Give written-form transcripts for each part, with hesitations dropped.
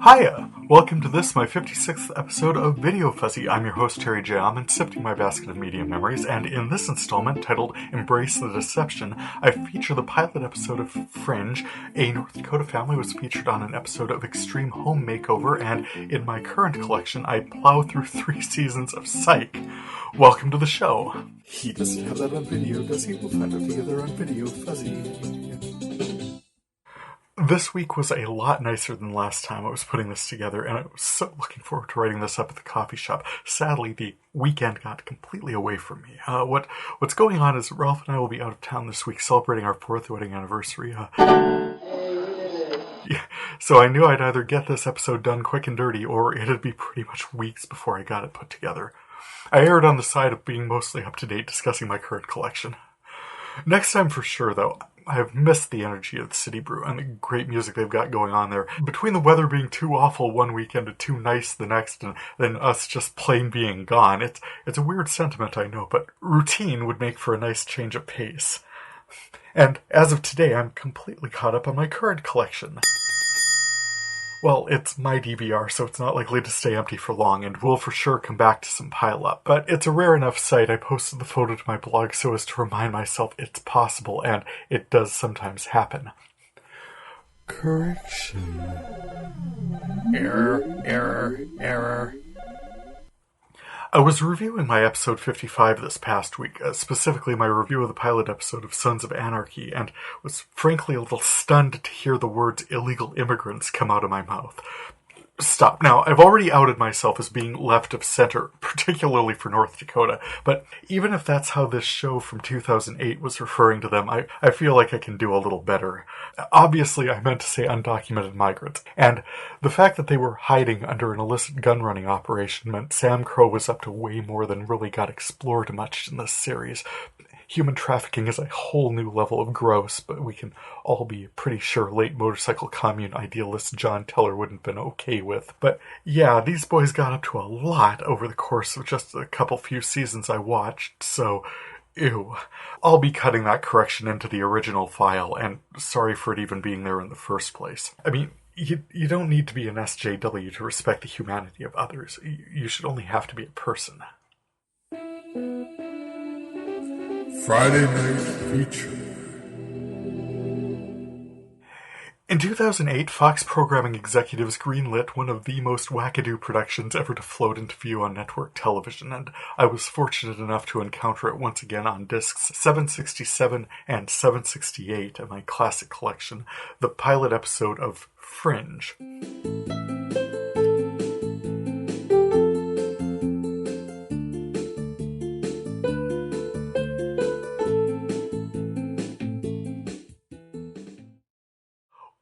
Hiya! Welcome to this, my 56th episode of VideoFuzzy. I'm your host, Terry J. Aman, sifting my basket of media memories, and in this installment, titled Embrace the Deception, I feature the pilot episode of Fringe. A North Dakota family was featured on an episode of Extreme Home Makeover, and in my current collection, I plow through 3 seasons of Psych. Welcome to the show. He doesn't have that on video, does he? We'll find it together on VideoFuzzy. This week was a lot nicer than last time I was putting this together, and I was so looking forward to writing this up at the coffee shop. Sadly, the weekend got completely away from me. What's going on is Ralph and I will be out of town this week celebrating our 4th wedding anniversary. So I knew I'd either get this episode done quick and dirty, or it'd be pretty much weeks before I got it put together. I erred on the side of being mostly up to date discussing my current collection. Next time for sure, though, I have missed the energy of the City Brew and the great music they've got going on there. Between the weather being too awful one weekend and too nice the next, and then us just plain being gone, it's a weird sentiment, I know, but routine would make for a nice change of pace. And as of today, I'm completely caught up on my current collection. Well, it's my DVR, so it's not likely to stay empty for long, and will for sure come back to some pile-up. But it's a rare enough sight I posted the photo to my blog so as to remind myself it's possible, and it does sometimes happen. Correction. Error. I was reviewing my episode 55 this past week, specifically my review of the pilot episode of Sons of Anarchy, and was frankly a little stunned to hear the words illegal immigrants come out of my mouth. Stop. Now, I've already outed myself as being left of center, particularly for North Dakota, but even if that's how this show from 2008 was referring to them, I feel like I can do a little better. Obviously, I meant to say undocumented migrants, and the fact that they were hiding under an illicit gun-running operation meant Sam Crow was up to way more than really got explored much in this series. Human trafficking is a whole new level of gross, but we can all be pretty sure late motorcycle commune idealist John Teller wouldn't have been okay with. But yeah, these boys got up to a lot over the course of just a few seasons I watched, so ew. I'll be cutting that correction into the original file, and sorry for it even being there in the first place. I mean, you don't need to be an SJW to respect the humanity of others. You should only have to be a person. Friday Night Feature. In 2008, Fox programming executives greenlit one of the most wackadoo productions ever to float into view on network television, and I was fortunate enough to encounter it once again on discs 767 and 768 of my classic collection, the pilot episode of Fringe.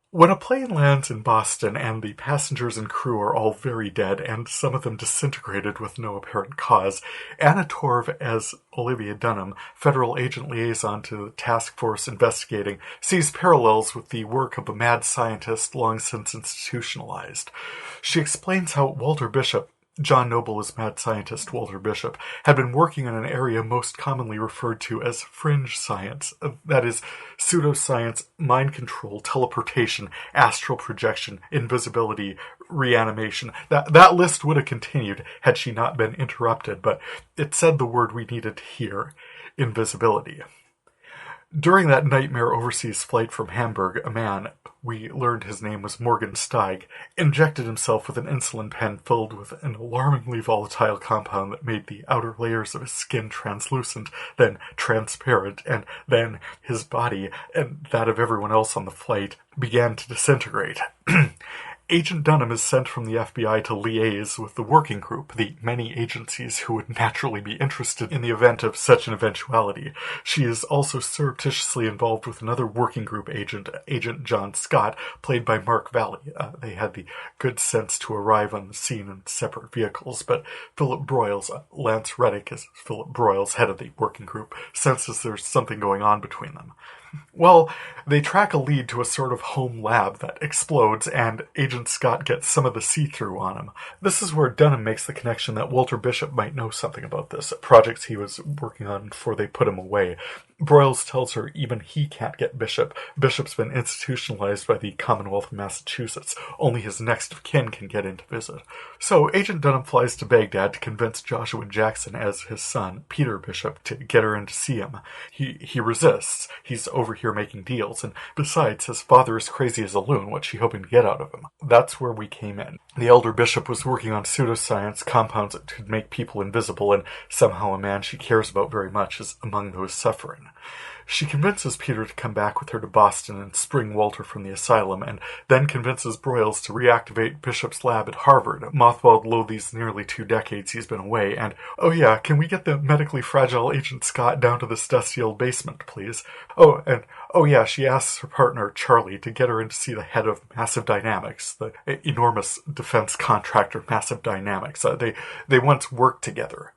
When a plane lands in Boston and the passengers and crew are all very dead and some of them disintegrated with no apparent cause, Anna Torv as Olivia Dunham, federal agent liaison to the task force investigating, sees parallels with the work of a mad scientist long since institutionalized. She explains how Walter Bishop, John Noble as mad scientist Walter Bishop, had been working in an area most commonly referred to as fringe science, that is, pseudoscience, mind control, teleportation, astral projection, invisibility, reanimation. That list would have continued had she not been interrupted, but it said the word we needed to hear: invisibility. During that nightmare overseas flight from Hamburg, Aman, we learned his name was Morgan Steig, injected himself with an insulin pen filled with an alarmingly volatile compound that made the outer layers of his skin translucent, then transparent, and then his body, and that of everyone else on the flight, began to disintegrate. Agent Dunham is sent from the FBI to liaise with the working group, the many agencies who would naturally be interested in the event of such an eventuality. She is also surreptitiously involved with another working group agent, Agent John Scott, played by Mark Valley. They had the good sense to arrive on the scene in separate vehicles, but Philip Broyles, Lance Reddick as Philip Broyles, head of the working group, senses there's something going on between them. Well, they track a lead to a sort of home lab that explodes, and Agent Scott gets some of the see-through on him. This is where Dunham makes the connection that Walter Bishop might know something about this, projects he was working on before they put him away. Broyles tells her even he can't get Bishop. Bishop's been institutionalized by the Commonwealth of Massachusetts. Only his next of kin can get in to visit. So Agent Dunham flies to Baghdad to convince Joshua Jackson as his son, Peter Bishop, to get her in to see him. He resists. He's over here making deals, and besides, his father is crazy as a loon. What's she hoping to get out of him? That's where we came in. The elder Bishop was working on pseudoscience, compounds that could make people invisible, and somehow a man she cares about very much is among those suffering. She convinces Peter to come back with her to Boston and spring Walter from the asylum, and then convinces Broyles to reactivate Bishop's lab at Harvard, mothballed low these nearly 2 decades he's been away, and, oh yeah, can we get the medically fragile Agent Scott down to this dusty old basement, please? Oh, and, oh yeah, she asks her partner, Charlie, to get her in to see the head of Massive Dynamics, the enormous defense contractor Massive Dynamics. They once worked together.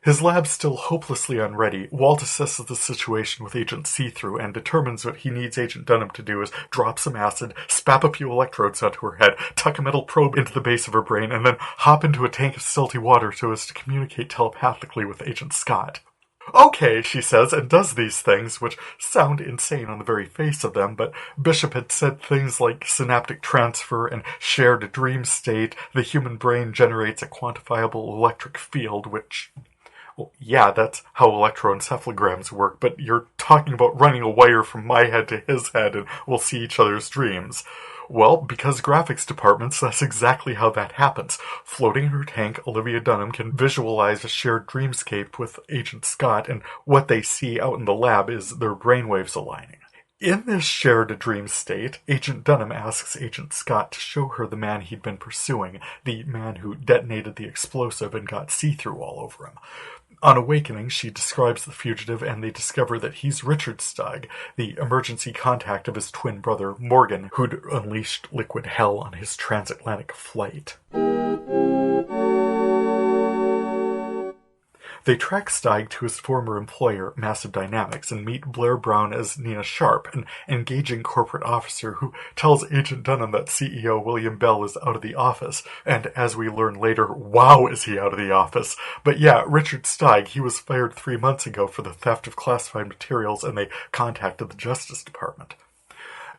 His lab's still hopelessly unready. Walt assesses the situation with Agent See-Through and determines what he needs Agent Dunham to do is drop some acid, spap a few electrodes onto her head, tuck a metal probe into the base of her brain, and then hop into a tank of salty water so as to communicate telepathically with Agent Scott. Okay, she says, and does these things, which sound insane on the very face of them, but Bishop had said things like synaptic transfer and shared dream state. The human brain generates a quantifiable electric field, which... Well, yeah, that's how electroencephalograms work, but you're talking about running a wire from my head to his head and we'll see each other's dreams. Well, because graphics departments, that's exactly how that happens. Floating in her tank, Olivia Dunham can visualize a shared dreamscape with Agent Scott, and what they see out in the lab is their brainwaves aligning. In this shared dream state, Agent Dunham asks Agent Scott to show her the man he'd been pursuing, the man who detonated the explosive and got see-through all over him. On awakening, she describes the fugitive, and they discover that he's Richard Steig, the emergency contact of his twin brother, Morgan, who'd unleashed liquid hell on his transatlantic flight. They track Steig to his former employer, Massive Dynamics, and meet Blair Brown as Nina Sharp, an engaging corporate officer who tells Agent Dunham that CEO William Bell is out of the office. And as we learn later, wow, is he out of the office. But yeah, Richard Steig, he was fired 3 months ago for the theft of classified materials, and they contacted the Justice Department.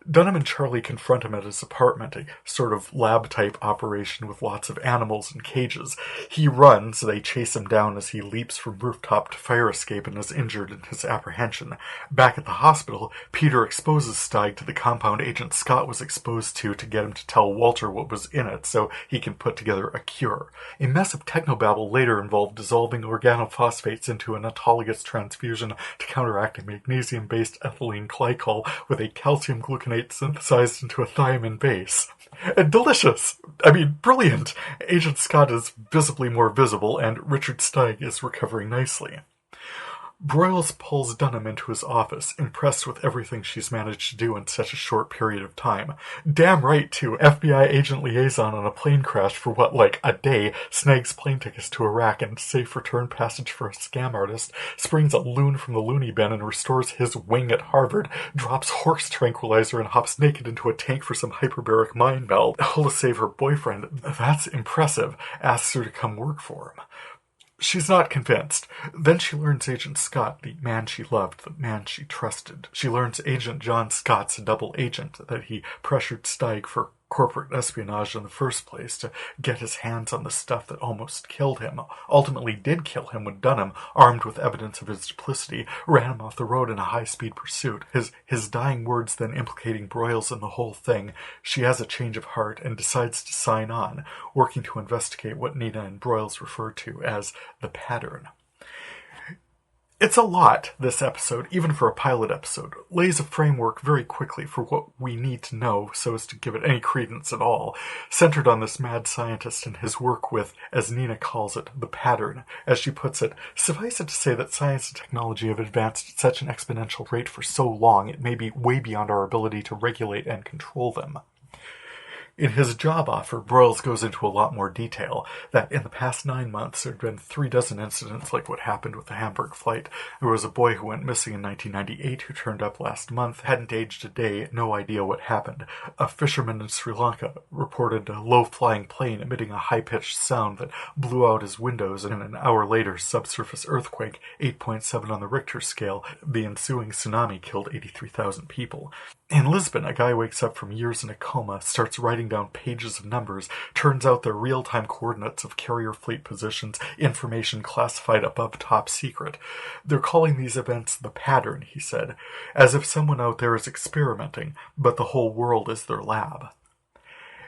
Dunham and Charlie confront him at his apartment, a sort of lab-type operation with lots of animals and cages. He runs, they chase him down as he leaps from rooftop to fire escape and is injured in his apprehension. Back at the hospital, Peter exposes Steig to the compound Agent Scott was exposed to get him to tell Walter what was in it so he can put together a cure. A mess of technobabble later involved dissolving organophosphates into an autologous transfusion to counteract a magnesium-based ethylene glycol with a calcium gluconate synthesized into a thiamine base. Delicious! I mean, brilliant! Agent Scott is visibly more visible, and Richard Steig is recovering nicely. Broyles pulls Dunham into his office, impressed with everything she's managed to do in such a short period of time. Damn right, too. FBI agent liaison on a plane crash for a day, snags plane tickets to Iraq and safe return passage for a scam artist, springs a loon from the loony bin and restores his wing at Harvard, drops horse tranquilizer and hops naked into a tank for some hyperbaric mind meld, all to save her boyfriend. That's impressive. Asks her to come work for him. She's not convinced. Then she learns Agent Scott, the man she loved, the man she trusted. She learns Agent John Scott's a double agent, that he pressured Steig for corporate espionage in the first place to get his hands on the stuff that almost killed him, ultimately did kill him when Dunham, armed with evidence of his duplicity, ran him off the road in a high-speed pursuit. His dying words then implicating Broyles in the whole thing. She has a change of heart and decides to sign on, working to investigate what Nina and Broyles refer to as the pattern. It's a lot, this episode, even for a pilot episode. Lays a framework very quickly for what we need to know so as to give it any credence at all, centered on this mad scientist and his work with, as Nina calls it, the pattern. As she puts it, suffice it to say that science and technology have advanced at such an exponential rate for so long it may be way beyond our ability to regulate and control them. In his job offer, Broyles goes into a lot more detail, that in the past 9 months there had been 36 incidents like what happened with the Hamburg flight. There was a boy who went missing in 1998 who turned up last month, hadn't aged a day, no idea what happened. A fisherman in Sri Lanka reported a low-flying plane emitting a high-pitched sound that blew out his windows, and an hour later subsurface earthquake, 8.7 on the Richter scale. The ensuing tsunami killed 83,000 people. In Lisbon, a guy wakes up from years in a coma, starts writing down pages of numbers. Turns out they're real-time coordinates of carrier fleet positions, information classified above top secret. They're calling these events the pattern, he said, as if someone out there is experimenting, but the whole world is their lab.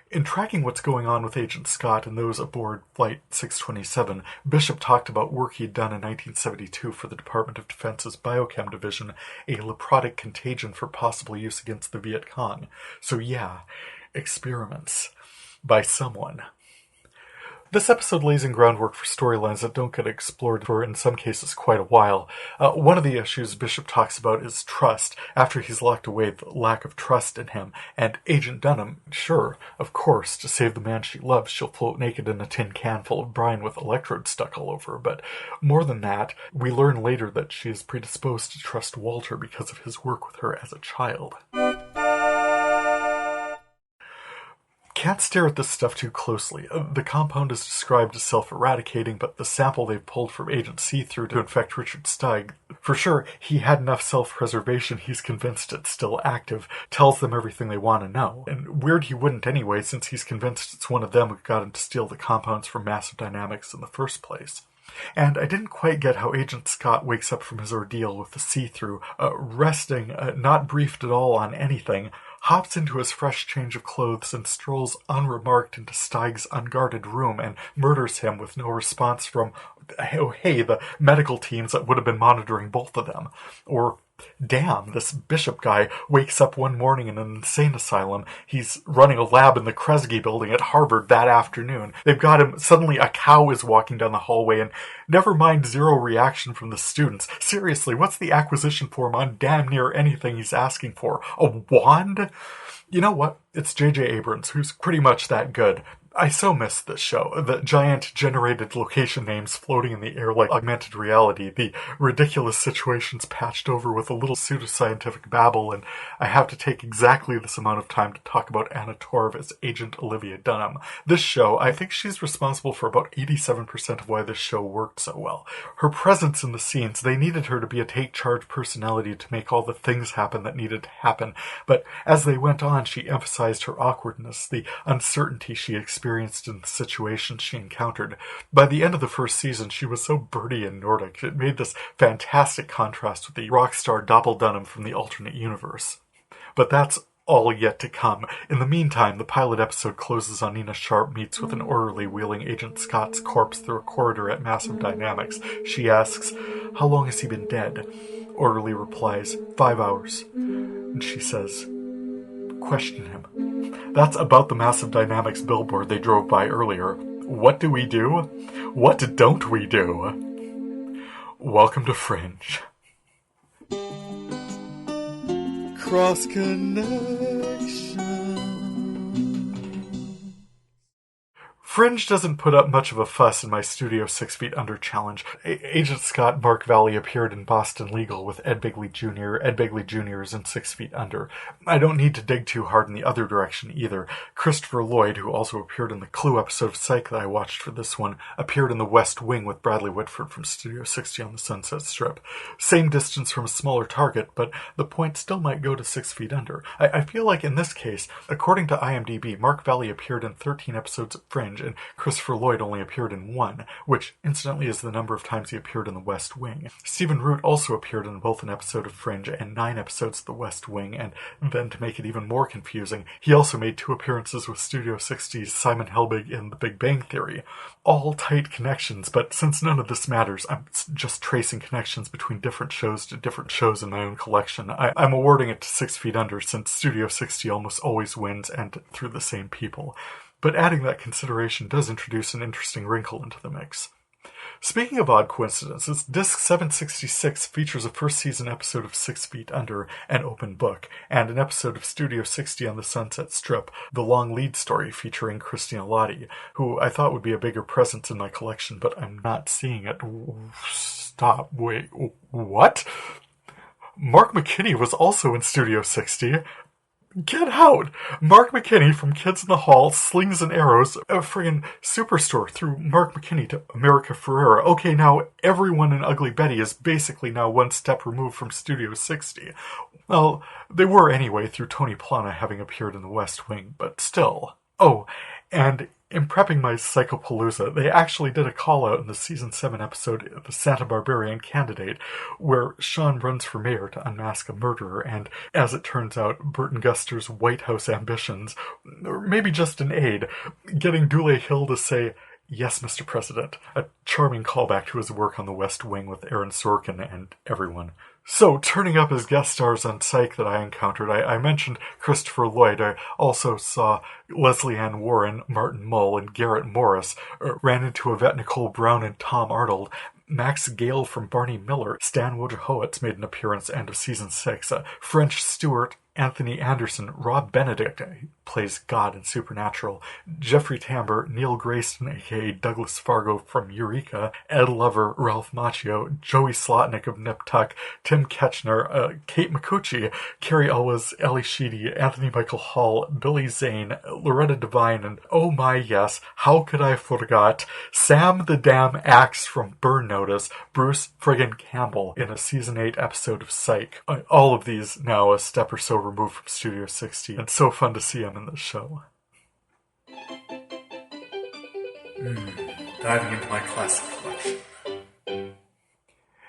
In tracking what's going on with Agent Scott and those aboard Flight 627, Bishop talked about work he'd done in 1972 for the Department of Defense's Biochem Division, a leprotic contagion for possible use against the Viet Cong. So yeah, experiments. By someone. This episode lays in groundwork for storylines that don't get explored for, in some cases, quite a while. One of the issues Bishop talks about is trust, after he's locked away the lack of trust in him. And Agent Dunham, sure, of course, to save the man she loves, she'll float naked in a tin can full of brine with electrodes stuck all over her. But more than that, we learn later that she is predisposed to trust Walter because of his work with her as a child. Can't stare at this stuff too closely. The compound is described as self-eradicating, but the sample they've pulled from Agent See-Through to infect Richard Steig, for sure, he had enough self-preservation he's convinced it's still active, tells them everything they want to know. And weird he wouldn't anyway, since he's convinced it's one of them who got him to steal the compounds from Massive Dynamics in the first place. And I didn't quite get how Agent Scott wakes up from his ordeal with the See-Through, resting, not briefed at all on anything, hops into his fresh change of clothes and strolls unremarked into Steig's unguarded room and murders him with no response from, oh hey, the medical teams that would have been monitoring both of them. Or, damn, this Bishop guy wakes up one morning in an insane asylum. He's running a lab in the Kresge building at Harvard that afternoon. They've got him, suddenly a cow is walking down the hallway, and never mind zero reaction from the students. Seriously, what's the acquisition form on damn near anything he's asking for? A wand? You know what? It's J.J. Abrams, who's pretty much that good. I so miss this show. The giant generated location names floating in the air like augmented reality, the ridiculous situations patched over with a little pseudoscientific babble, and I have to take exactly this amount of time to talk about Anna Torv as Agent Olivia Dunham. This show, I think she's responsible for about 87% of why this show worked so well. Her presence in the scenes, they needed her to be a take-charge personality to make all the things happen that needed to happen, but as they went on, she emphasized her awkwardness, the uncertainty she experienced in the situations she encountered. By the end of the first season, she was so birdy and Nordic. It made this fantastic contrast with the rock star Doppel Dunham from the alternate universe. But that's all yet to come. In the meantime, the pilot episode closes on Nina Sharp meets with an orderly wheeling Agent Scott's corpse through a corridor at Massive Dynamics. She asks, "How long has he been dead?" Orderly replies, 5 hours. And she says, "Question him." That's about the Massive Dynamics billboard they drove by earlier. What do we do? What don't we do? Welcome to Fringe. Cross Connection. Fringe doesn't put up much of a fuss in my Studio 6 Feet Under challenge. Agent Scott Mark Valley appeared in Boston Legal with Ed Bigley Jr. Ed Bigley Jr. is in 6 Feet Under. I don't need to dig too hard in the other direction either. Christopher Lloyd, who also appeared in the Clue episode of Psych that I watched for this one, appeared in The West Wing with Bradley Whitford from Studio 60 on the Sunset Strip. Same distance from a smaller target, but the point still might go to 6 Feet Under. I feel like in this case, according to IMDb, Mark Valley appeared in 13 episodes of Fringe, and Christopher Lloyd only appeared in 1, which incidentally is the number of times he appeared in The West Wing. Stephen Root also appeared in both an episode of Fringe and 9 episodes of The West Wing, and then to make it even more confusing, he also made 2 appearances with Studio 60's Simon Helbig in The Big Bang Theory. All tight connections, but since none of this matters, I'm just tracing connections between different shows to different shows in my own collection. I'm awarding it to 6 Feet Under since Studio 60 almost always wins, and through the same people. But adding that consideration does introduce an interesting wrinkle into the mix. Speaking of odd coincidences, Disc 766 features a first season episode of 6 Feet Under, an open book, and an episode of Studio 60 on the Sunset Strip, the long lead story featuring Christina Lottie, who I thought would be a bigger presence in my collection, but I'm not seeing it. Stop. Wait. What? Mark McKinney was also in Studio 60. Get out! Mark McKinney from Kids in the Hall, Slings and Arrows, a friggin' superstore through Mark McKinney to America Ferrera. Okay, now everyone in Ugly Betty is basically now one step removed from Studio 60. Well, they were anyway through Tony Plana having appeared in The West Wing, but still. Oh, and in prepping my Psychopalooza, they actually did a call-out in the Season 7 episode The Santa Barbarian Candidate, where Sean runs for mayor to unmask a murderer, and, as it turns out, Burton Guster's White House ambitions, or maybe just an aide, getting Dule Hill to say, "Yes, Mr. President," a charming callback to his work on The West Wing with Aaron Sorkin and everyone. So, turning up as guest stars on Psych that I encountered, I mentioned Christopher Lloyd. I also saw Leslie Ann Warren, Martin Mull, and Garrett Morris. Ran into Yvette Nicole Brown and Tom Arnold. Max Gale from Barney Miller. Stan Wojciechowicz made an appearance end of Season 6. French Stewart, Anthony Anderson, Rob Benedict, he plays God in Supernatural, Jeffrey Tambor, Neil Grayston, a.k.a. Douglas Fargo from Eureka, Ed Lover, Ralph Macchio, Joey Slotnick of Nip Tuck, Tim Ketchner, Kate McCucci, Carrie Elwes, Ellie Sheedy, Anthony Michael Hall, Billy Zane, Loretta Devine, and oh my yes, how could I forgot, Sam the Damn Axe from Burn Notice, Bruce friggin' Campbell in a Season 8 episode of Psych. All of these now a step or so removed from Studio 60, and so fun to see him in this show. Diving into my classic collection.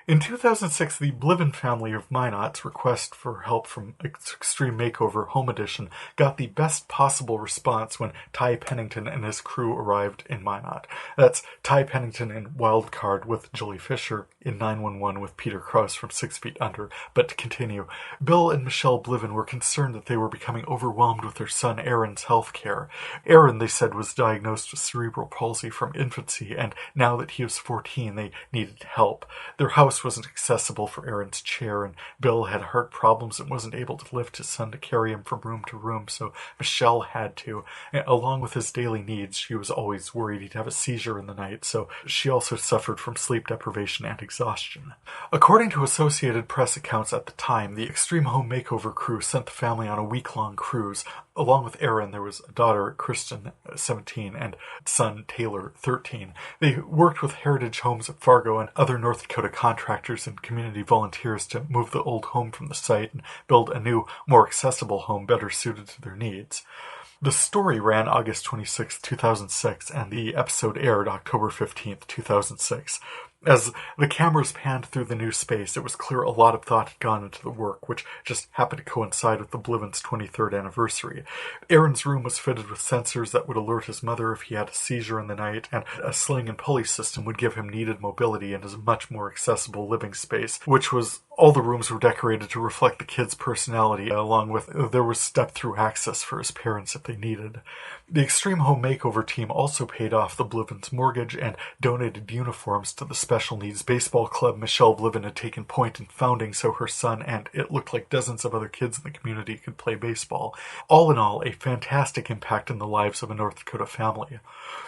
In 2006, the Bliven family of Minot's request for help from Extreme Makeover Home Edition got the best possible response when Ty Pennington and his crew arrived in Minot. That's Ty Pennington in Wild Card with Julie Fisher, in 911 with Peter Krause from 6 Feet Under. But to continue, Bill and Michelle Bliven were concerned that they were becoming overwhelmed with their son Aaron's health care. Aaron, they said, was diagnosed with cerebral palsy from infancy, and now that he was 14, they needed help. Their house wasn't accessible for Aaron's chair, and Bill had heart problems and wasn't able to lift his son to carry him from room to room, so Michelle had to. Along with his daily needs, she was always worried he'd have a seizure in the night, so she also suffered from sleep deprivation and exhaustion. According to Associated Press accounts at the time, the Extreme Home Makeover crew sent the family on a week-long cruise. Along with Aaron, there was a daughter, Kristen, 17, and son, Taylor, 13. They worked with Heritage Homes at Fargo and other North Dakota contractors and community volunteers to move the old home from the site and build a new, more accessible home better suited to their needs. The story ran August 26, 2006, and the episode aired October 15, 2006. As the cameras panned through the new space, it was clear a lot of thought had gone into the work, which just happened to coincide with the Bliven's 23rd anniversary. Aaron's room was fitted with sensors that would alert his mother if he had a seizure in the night, and a sling and pulley system would give him needed mobility and a much more accessible living space, which was all the rooms were decorated to reflect the kid's personality, along with there was step-through access for his parents if they needed. The Extreme Home Makeover team also paid off the Bliven's mortgage and donated uniforms to the special needs baseball club Michelle Bliven had taken point in founding so her son and it looked like dozens of other kids in the community could play baseball. All in all, a fantastic impact in the lives of a North Dakota family.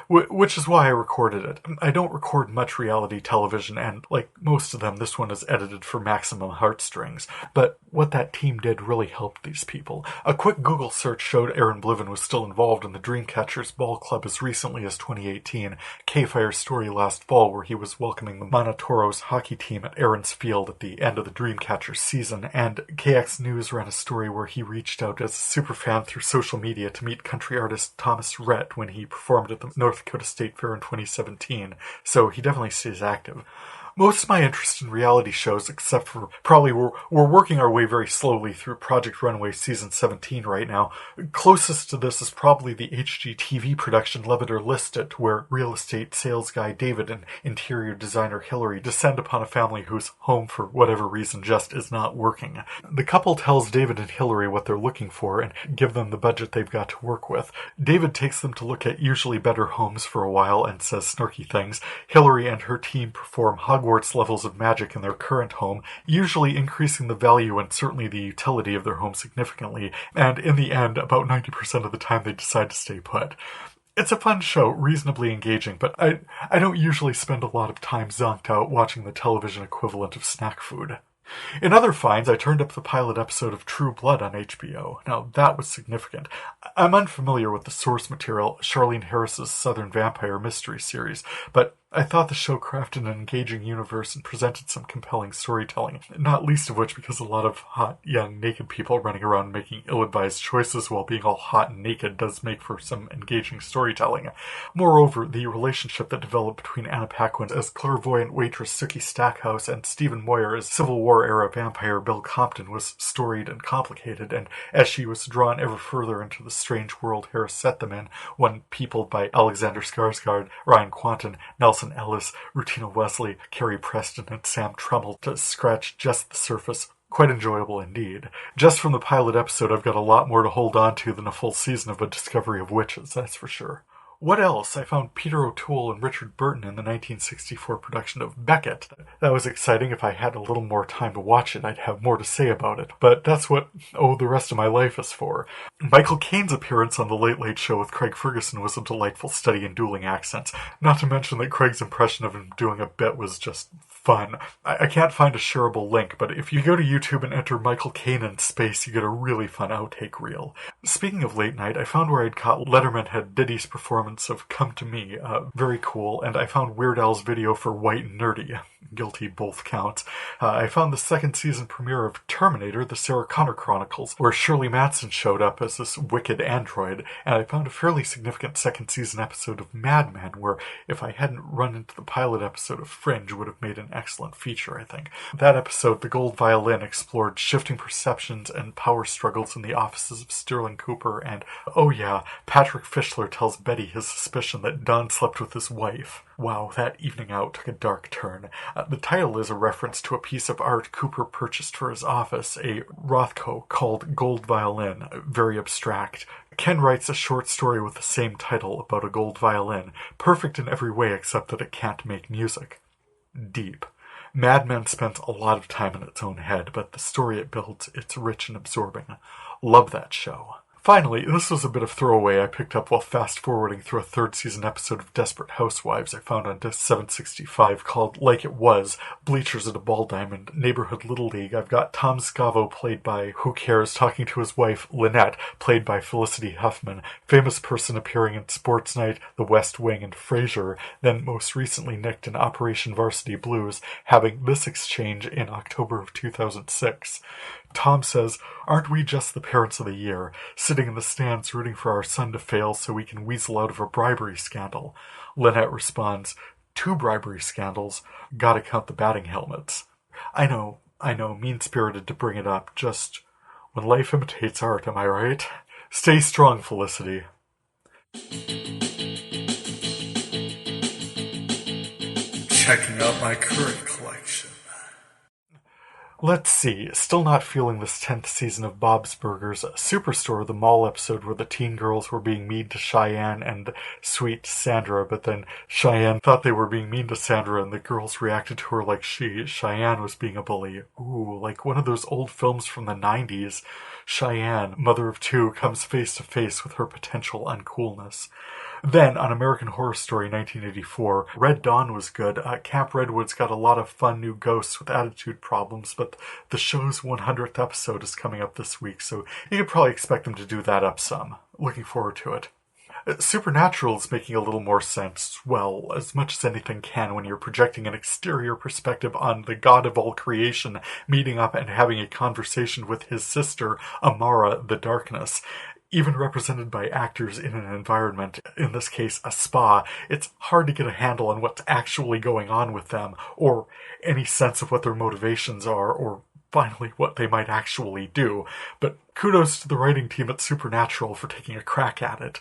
Which is why I recorded it. I don't record much reality television, and like most of them, this one is edited for maximum heartstrings. But what that team did really helped these people. A quick Google search showed Aaron Bliven was still involved in the Dreamcatchers Ball Club as recently as 2018, K-Fire's story last fall where he was welcoming the Monotoro's hockey team at Aaron's Field at the end of the Dreamcatchers season, and KX News ran a story where he reached out as a superfan through social media to meet country artist Thomas Rhett when he performed at the North Dakota State Fair in 2017, so he definitely stays active. Most of my interest in reality shows, except for probably we're working our way very slowly through Project Runway Season 17 right now. Closest to this is probably the HGTV production Love It or List It, where real estate sales guy David and interior designer Hillary descend upon a family whose home, for whatever reason, just is not working. The couple tells David and Hillary what they're looking for and give them the budget they've got to work with. David takes them to look at usually better homes for a while and says snarky things. Hillary and her team perform Hogwarts levels of magic in their current home, usually increasing the value and certainly the utility of their home significantly, and in the end, about 90% of the time they decide to stay put. It's a fun show, reasonably engaging, but I don't usually spend a lot of time zonked out watching the television equivalent of snack food. In other finds, I turned up the pilot episode of True Blood on HBO. Now, that was significant. I'm unfamiliar with the source material, Charlene Harris's Southern Vampire Mystery series, but I thought the show crafted an engaging universe and presented some compelling storytelling, not least of which because a lot of hot, young, naked people running around making ill-advised choices while being all hot and naked does make for some engaging storytelling. Moreover, the relationship that developed between Anna Paquin as clairvoyant waitress Sookie Stackhouse and Stephen Moyer as Civil War-era vampire Bill Compton was storied and complicated, and as she was drawn ever further into the strange world Harris set them in, one peopled by Alexander Skarsgård, Ryan Quanten, Nelson Ellis, Rutina Wesley, Carrie Preston, and Sam Tremmel to scratch just the surface. Quite enjoyable indeed. Just from the pilot episode, I've got a lot more to hold on to than a full season of A Discovery of Witches, that's for sure. What else? I found Peter O'Toole and Richard Burton in the 1964 production of Becket. That was exciting. If I had a little more time to watch it, I'd have more to say about it. But that's what, the rest of my life is for. Michael Caine's appearance on The Late Late Show with Craig Ferguson was a delightful study in dueling accents. Not to mention that Craig's impression of him doing a bit was just fun. I can't find a shareable link, but if you go to YouTube and enter Michael Caine in space, you get a really fun outtake reel. Speaking of late night, I found where I'd caught Letterman had Diddy's performance of Come to Me. Very cool. And I found Weird Al's video for White and Nerdy. Guilty both counts. I found the second season premiere of Terminator, the Sarah Connor Chronicles, where Shirley Manson showed up as this wicked android, and I found a fairly significant second season episode of Mad Men, where if I hadn't run into the pilot episode of Fringe, would have made an excellent feature, I think. That episode, The Gold Violin, explored shifting perceptions and power struggles in the offices of Sterling Cooper, and, oh yeah, Patrick Fischler tells Betty his suspicion that Don slept with his wife. Wow, that evening out took a dark turn. The title is a reference to a piece of art Cooper purchased for his office, a Rothko called Gold Violin, very abstract. Ken writes a short story with the same title about a gold violin, perfect in every way except that it can't make music. Deep. Mad Men spends a lot of time in its own head, but the story it builds, it's rich and absorbing. Love that show. Finally, this was a bit of throwaway I picked up while fast-forwarding through a third season episode of Desperate Housewives I found on disc 765 called Like It Was, Bleachers at a Ball Diamond, Neighborhood Little League. I've got Tom Scavo, played by Who Cares, talking to his wife, Lynette, played by Felicity Huffman, famous person appearing in Sports Night, The West Wing, and Frasier, then most recently nicked in Operation Varsity Blues, having this exchange in October of 2006. Tom says, "Aren't we just the parents of the year, sitting in the stands rooting for our son to fail so we can weasel out of a bribery scandal?" Lynette responds, "2 bribery scandals, gotta count the batting helmets." I know, mean-spirited to bring it up, just when life imitates art, am I right? Stay strong, Felicity. Checking out my current collection. Let's see, still not feeling this 10th season of Bob's Burgers. Superstore, the mall episode where the teen girls were being mean to Cheyenne and sweet Sandra, but then Cheyenne thought they were being mean to Sandra and the girls reacted to her like Cheyenne was being a bully. Ooh, like one of those old films from the 90s. Cheyenne, mother of 2, comes face to face with her potential uncoolness. Then, on American Horror Story 1984, Red Dawn was good. Camp Redwood's got a lot of fun new ghosts with attitude problems, but the show's 100th episode is coming up this week, so you could probably expect them to do that up some. Looking forward to it. Supernatural is making a little more sense, well, as much as anything can when you're projecting an exterior perspective on the god of all creation meeting up and having a conversation with his sister, Amara the Darkness. even represented by actors in an environment, in this case a spa, it's hard to get a handle on what's actually going on with them, or any sense of what their motivations are, or finally what they might actually do. But kudos to the writing team at Supernatural for taking a crack at it.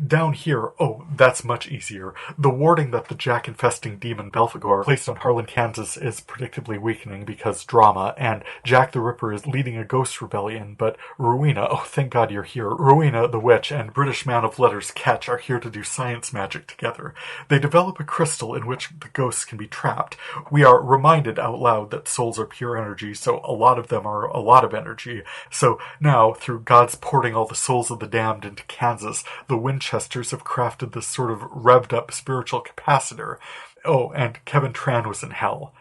Down here, oh, that's much easier. The warding that the Jack-infesting demon Belphegor placed on Harlan, Kansas is predictably weakening because drama, and Jack the Ripper is leading a ghost rebellion, but Rowena, oh thank God you're here, Rowena the Witch and British man of letters Ketch are here to do science magic together. They develop a crystal in which the ghosts can be trapped. We are reminded out loud that souls are pure energy, so a lot of them are a lot of energy. So now, through God's porting all the souls of the damned into Kansas, the Winchesters have crafted this sort of revved-up spiritual capacitor. Oh, and Kevin Tran was in hell.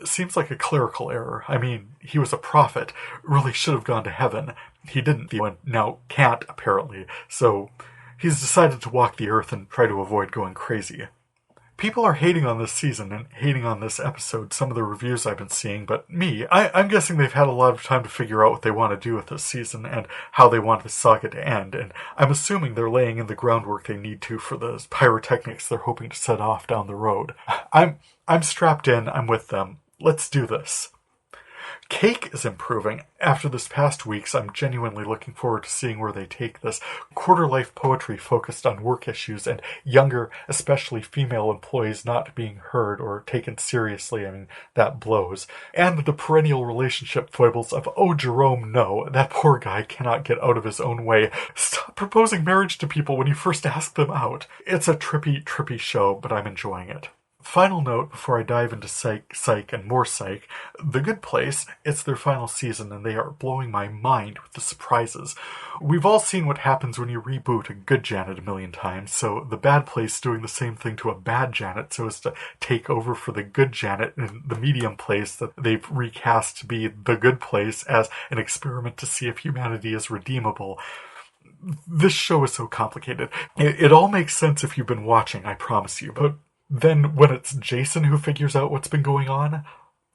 Seems like a clerical error. I mean, he was a prophet. Really should have gone to heaven. He didn't, and now can't, apparently. So he's decided to walk the earth and try to avoid going crazy. People are hating on this season and hating on this episode, some of the reviews I've been seeing, but I'm guessing they've had a lot of time to figure out what they want to do with this season and how they want the saga to end, and I'm assuming they're laying in the groundwork they need to for the pyrotechnics they're hoping to set off down the road. I'm strapped in, I'm with them. Let's do this. Cake is improving. After this past weeks, I'm genuinely looking forward to seeing where they take this. Quarter-life poetry focused on work issues and younger, especially female employees not being heard or taken seriously. I mean, that blows. And the perennial relationship foibles of, oh, Jerome, no, that poor guy cannot get out of his own way. Stop proposing marriage to people when you first ask them out. It's a trippy show, but I'm enjoying it. Final note before I dive into Psych, and more Psych. The Good Place, it's their final season and they are blowing my mind with the surprises. We've all seen what happens when you reboot a good Janet a million times, so the Bad Place doing the same thing to a bad Janet so as to take over for the good Janet in the medium place that they've recast to be the Good Place as an experiment to see if humanity is redeemable. This show is so complicated. It all makes sense if you've been watching, I promise you, but then when it's Jason who figures out what's been going on,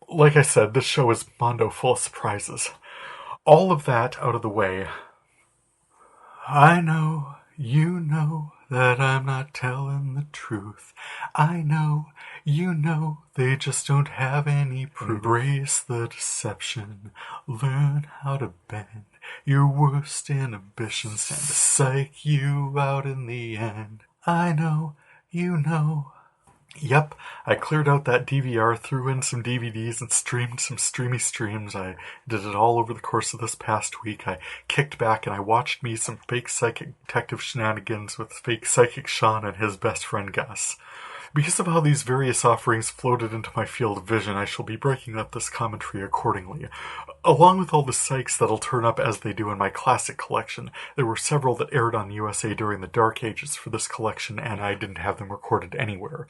like I said, this show is mondo full of surprises. All of that out of the way. I know, you know, that I'm not telling the truth. I know, you know, they just don't have any proof. Embrace the deception, learn how to bend your worst inhibitions and psych you out in the end. I know, you know. Yep, I cleared out that DVR, threw in some DVDs, and streamed some streamy streams. I did it all over the course of this past week. I kicked back and I watched me some fake psychic detective shenanigans with fake psychic Sean and his best friend Gus. Because of how these various offerings floated into my field of vision, I shall be breaking up this commentary accordingly. Along with all the psychs that'll turn up as they do in my classic collection, there were several that aired on USA during the Dark Ages for this collection, and I didn't have them recorded anywhere.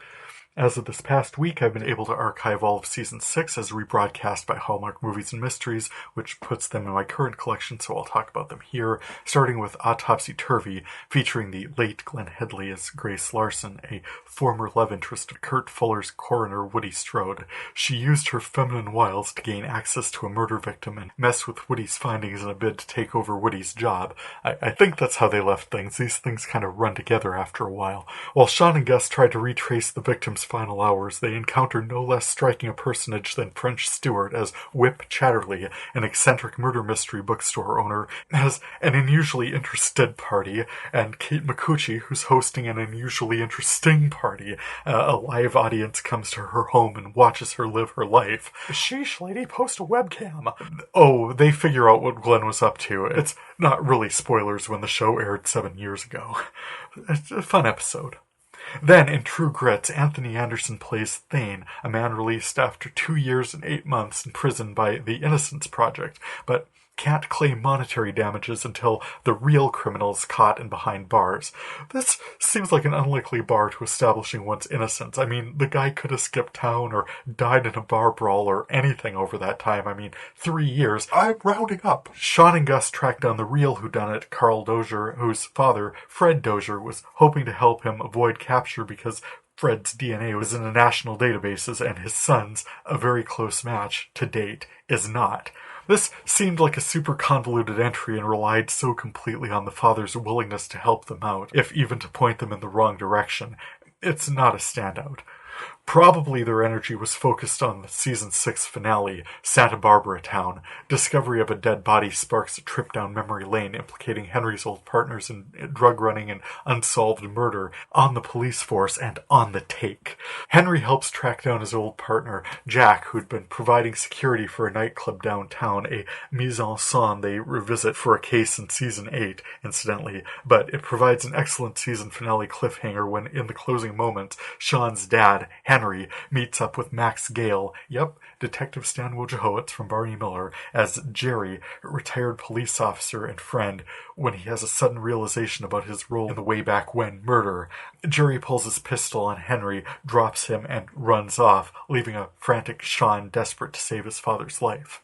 As of this past week, I've been able to archive all of Season 6 as rebroadcast by Hallmark Movies and Mysteries, which puts them in my current collection, so I'll talk about them here, starting with Autopsy Turvy, featuring the late Glenn Headley as Grace Larson, a former love interest of Kurt Fuller's coroner Woody Strode. She used her feminine wiles to gain access to a murder victim and mess with Woody's findings in a bid to take over Woody's job. I think that's how they left things. These things kind of run together after a while. While Sean and Gus tried to retrace the victim's final hours, they encounter no less striking a personage than French Stewart as Whip Chatterley, an eccentric murder mystery bookstore owner, as an unusually interested party, and Kate Micucci, who's hosting an unusually interesting party. A live audience comes to her home and watches her live her life. Sheesh, lady, post a webcam. Oh, they figure out what Glenn was up to. It's not really spoilers when the show aired 7 years ago. It's a fun episode. Then, in True Grit, Anthony Anderson plays Thane, a man released after 2 years and 8 months in prison by the Innocence Project, but can't claim monetary damages until the real criminal is caught and behind bars. This seems like an unlikely bar to establishing one's innocence. I mean, the guy could have skipped town or died in a bar brawl or anything over that time. I mean, 3 years. I'm rounding up. Sean and Gus track down the real whodunit, Carl Dozier, whose father, Fred Dozier, was hoping to help him avoid capture because Fred's DNA was in the national databases and his son's, a very close match to date, is not. This seemed like a super convoluted entry and relied so completely on the father's willingness to help them out, if even to point them in the wrong direction. It's not a standout. Probably their energy was focused on the season 6 finale, Santa Barbara Town. Discovery of a dead body sparks a trip down memory lane implicating Henry's old partners in drug running and unsolved murder on the police force and on the take. Henry helps track down his old partner, Jack, who'd been providing security for a nightclub downtown, a mise-en-scène they revisit for a case in season 8, incidentally, but it provides an excellent season finale cliffhanger when, in the closing moments, Sean's dad, Henry, meets up with Max Gale, Detective Stan Wojciechowicz from Barney Miller, as Jerry, a retired police officer and friend, when he has a sudden realization about his role in the way back when murder. Jerry pulls his pistol on Henry, drops him, and runs off, leaving a frantic Sean desperate to save his father's life.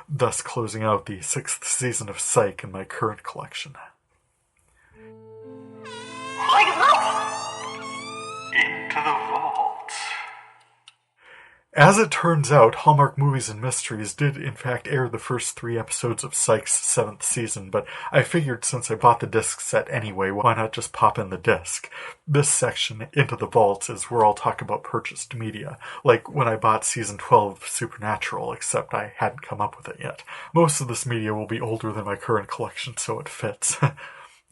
Thus closing out the 6th season of Psych in my current collection. Into the vault. As it turns out, Hallmark Movies and Mysteries did in fact air the first 3 episodes of Psych's 7th season, but I figured since I bought the disc set anyway, why not just pop in the disc? This section, Into the Vaults, is where I'll talk about purchased media, like when I bought season 12 of Supernatural, except I hadn't come up with it yet. Most of this media will be older than my current collection, so it fits.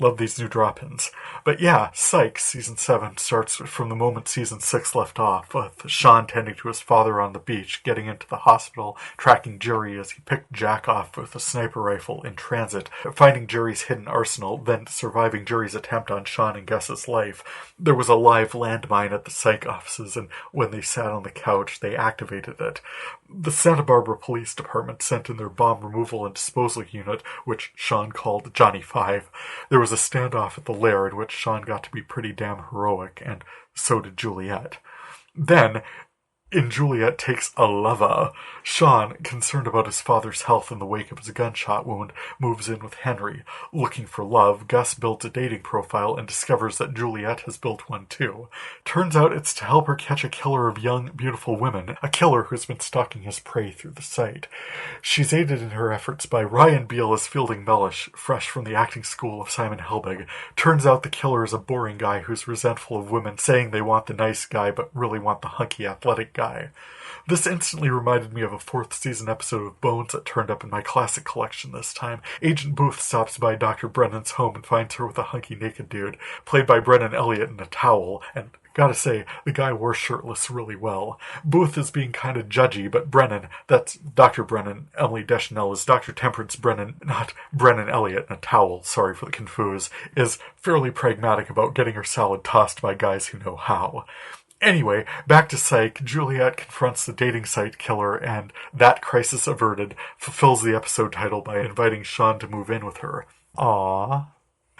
Love these new drop-ins. But yeah, Psych, Season 7, starts from the moment Season 6 left off, with Sean tending to his father on the beach, getting into the hospital, tracking Jerry as he picked Jack off with a sniper rifle in transit, finding Jerry's hidden arsenal, then surviving Jerry's attempt on Sean and Gus's life. There was a live landmine at the Psych offices, and when they sat on the couch, they activated it. The Santa Barbara Police Department sent in their bomb removal and disposal unit, which Sean called Johnny 5. There was a standoff at the lair in which Sean got to be pretty damn heroic, and so did Juliet. Then, in Juliet Takes a Lover, Sean, concerned about his father's health in the wake of his gunshot wound, moves in with Henry. Looking for love, Gus builds a dating profile and discovers that Juliet has built one too. Turns out it's to help her catch a killer of young, beautiful women, a killer who's been stalking his prey through the site. She's aided in her efforts by Ryan Beale as Fielding Mellish, fresh from the acting school of Simon Helbig. Turns out the killer is a boring guy who's resentful of women saying they want the nice guy but really want the hunky athletic guy. This instantly reminded me of a 4th season episode of Bones that turned up in my classic collection this time. Agent Booth stops by Dr. Brennan's home and finds her with a hunky naked dude, played by Brennan Elliott in a towel, and gotta say, the guy wore shirtless really well. Booth is being kind of judgy, but Brennan, that's Dr. Brennan, Emily Deschanel is Dr. Temperance Brennan, not Brennan Elliott in a towel, sorry for the confuse, is fairly pragmatic about getting her salad tossed by guys who know how. Anyway, back to Psych, Juliet confronts the dating site killer, and that crisis averted fulfills the episode title by inviting Sean to move in with her. Aww.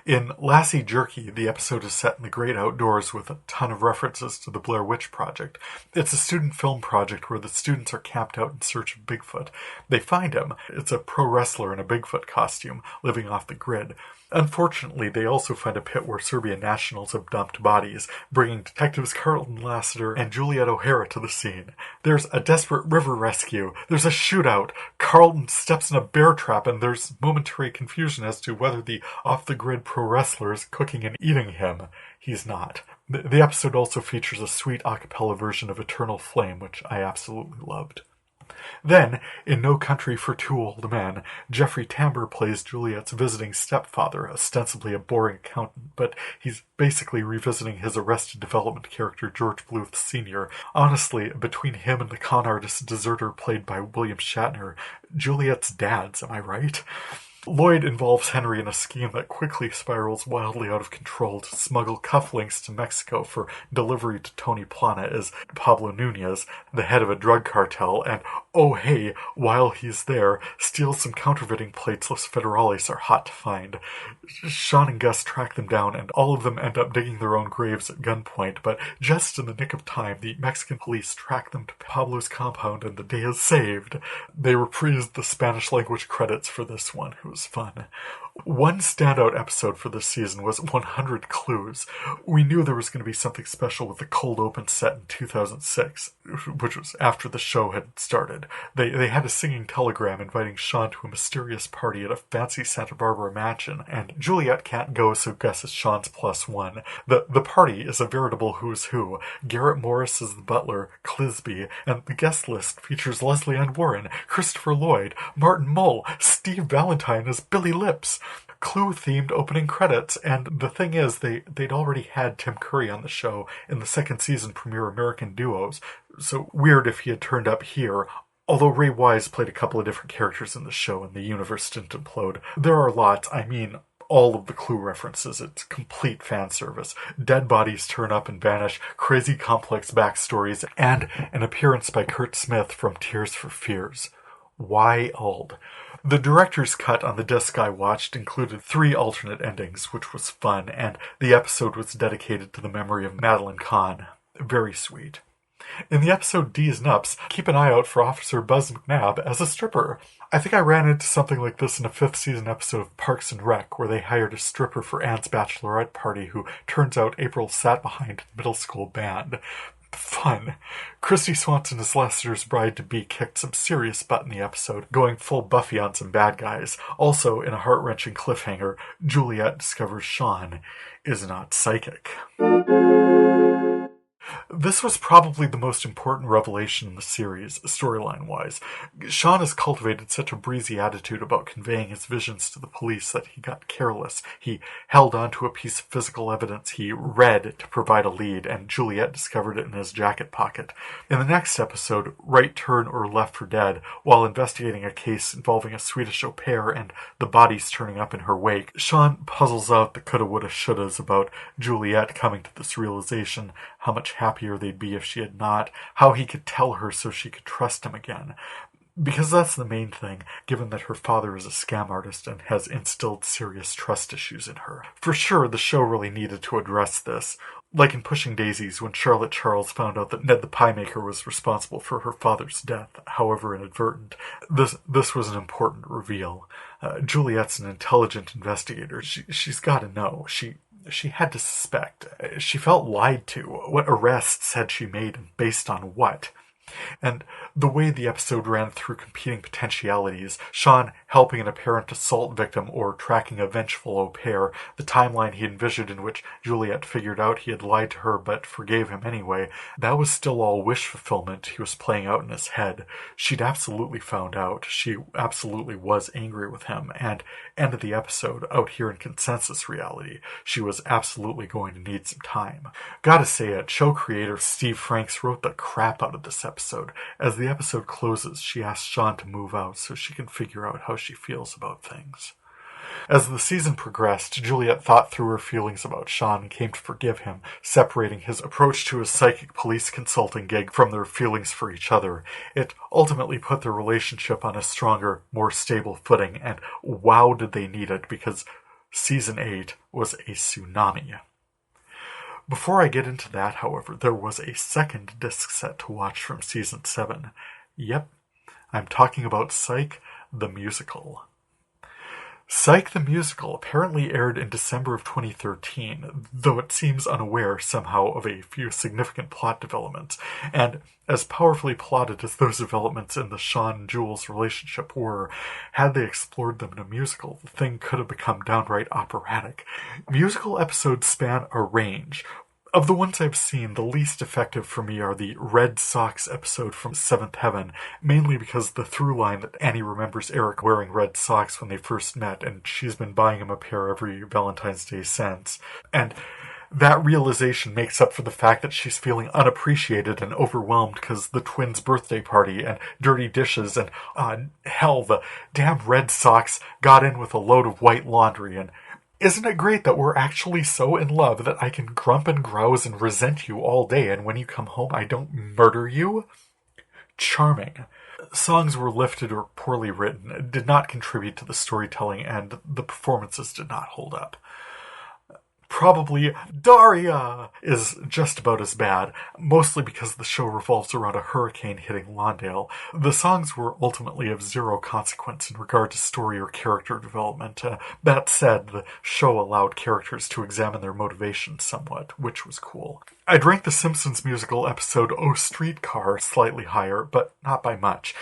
In Lassie Jerky, the episode is set in the great outdoors with a ton of references to the Blair Witch Project. It's a student film project where the students are camped out in search of Bigfoot. They find him. It's a pro wrestler in a Bigfoot costume, living off the grid. Unfortunately, they also find a pit where Serbian nationals have dumped bodies, bringing detectives Carlton Lassiter and Juliet O'Hara to the scene. There's a desperate river rescue. There's a shootout. Carlton steps in a bear trap, and there's momentary confusion as to whether the off-the-grid pro wrestler is cooking and eating him. He's not. The episode also features a sweet a cappella version of Eternal Flame, which I absolutely loved. Then, in No Country for Two Old Men, Jeffrey Tambor plays Juliet's visiting stepfather, ostensibly a boring accountant, but he's basically revisiting his Arrested Development character George Bluth Sr. Honestly, between him and the con artist deserter played by William Shatner, Juliet's dads, am I right? Lloyd involves Henry in a scheme that quickly spirals wildly out of control to smuggle cufflinks to Mexico for delivery to Tony Plana as Pablo Nunez, the head of a drug cartel, and, oh hey, while he's there, steals some counterfeiting plates Los Federales are hot to find. Sean and Gus track them down, and all of them end up digging their own graves at gunpoint, but just in the nick of time, the Mexican police track them to Pablo's compound, and the day is saved. They reprised the Spanish-language credits for this one. It was was fun. One standout episode for this season was 100 Clues. We knew there was going to be something special with the cold open set in 2006, which was after the show had started. They had a singing telegram inviting Sean to a mysterious party at a fancy Santa Barbara mansion, and Juliet can't go, so Gus is Sean's +1. The party is a veritable who's who. Garrett Morris is the butler, Clisby, and the guest list features Leslie Ann Warren, Christopher Lloyd, Martin Mull, Steve Valentine as Billy Lips. Clue-themed opening credits, and the thing is, they'd already had Tim Curry on the show in the second season premiere American Duos, so weird if he had turned up here. Although Ray Wise played a couple of different characters in the show and the universe didn't implode. There are lots, I mean all of the Clue references. It's complete fan service. Dead bodies turn up and vanish, crazy complex backstories, and an appearance by Kurt Smith from Tears for Fears. Wild. The director's cut on the disc I watched included 3 alternate endings, which was fun, and the episode was dedicated to the memory of Madeline Kahn. Very sweet. In the episode D's Nups, keep an eye out for Officer Buzz McNabb as a stripper. I think I ran into something like this in a 5th season episode of Parks and Rec, where they hired a stripper for Anne's bachelorette party who turns out April sat behind the middle school band. Fun. Christy Swanson as Lester's bride-to-be kicked some serious butt in the episode, going full Buffy on some bad guys. Also, in a heart-wrenching cliffhanger, Juliet discovers Sean is not psychic. This was probably the most important revelation in the series, storyline-wise. Sean has cultivated such a breezy attitude about conveying his visions to the police that he got careless. He held on to a piece of physical evidence he read to provide a lead, and Juliet discovered it in his jacket pocket. In the next episode, Right Turn or Left for Dead, while investigating a case involving a Swedish au pair and the bodies turning up in her wake, Sean puzzles out the coulda, woulda, shouldas about Juliet coming to this realization, how much happier they'd be if she had not, how he could tell her so she could trust him again. Because that's the main thing, given that her father is a scam artist and has instilled serious trust issues in her. For sure, the show really needed to address this. Like in Pushing Daisies, when Charlotte Charles found out that Ned the Pie Maker was responsible for her father's death, however inadvertent. This was an important reveal. Juliet's an intelligent investigator. She's got to know. She had to suspect. She felt lied to. What arrests had she made and based on what? And the way the episode ran through competing potentialities, Sean helping an apparent assault victim or tracking a vengeful au pair, the timeline he envisioned in which Juliet figured out he had lied to her but forgave him anyway, that was still all wish fulfillment he was playing out in his head. She'd absolutely found out. She absolutely was angry with him, and end of the episode, out here in consensus reality, she was absolutely going to need some time. Gotta say it, show creator Steve Franks wrote the crap out of this episode. As the episode closes, she asks Sean to move out so she can figure out how she feels about things. As the season progressed, Juliet thought through her feelings about Sean and came to forgive him, separating his approach to his psychic police consulting gig from their feelings for each other. It ultimately put their relationship on a stronger, more stable footing, and wow did they need it, because Season 8 was a tsunami. Before I get into that, however, there was a second disc set to watch from Season 7. Yep, I'm talking about Psych, the musical. Psych the Musical apparently aired in December of 2013, though it seems unaware somehow of a few significant plot developments, and as powerfully plotted as those developments in the Sean and Jules relationship were, had they explored them in a musical, the thing could have become downright operatic. Musical episodes span a range. Of the ones I've seen, the least effective for me are the Red Socks episode from Seventh Heaven, mainly because the through line that Annie remembers Eric wearing red socks when they first met, and she's been buying him a pair every Valentine's Day since. And that realization makes up for the fact that she's feeling unappreciated and overwhelmed because the twins' birthday party and dirty dishes and, hell, the damn Red Sox got in with a load of white laundry. And isn't it great that we're actually so in love that I can grump and grouse and resent you all day, and when you come home I don't murder you? Charming. Songs were lifted or poorly written, did not contribute to the storytelling, and the performances did not hold up. Probably Daria is just about as bad, mostly because the show revolves around a hurricane hitting Lawndale. The songs were ultimately of zero consequence in regard to story or character development. That said, the show allowed characters to examine their motivations somewhat, which was cool. I'd rank the Simpsons musical episode Oh Streetcar slightly higher, but not by much.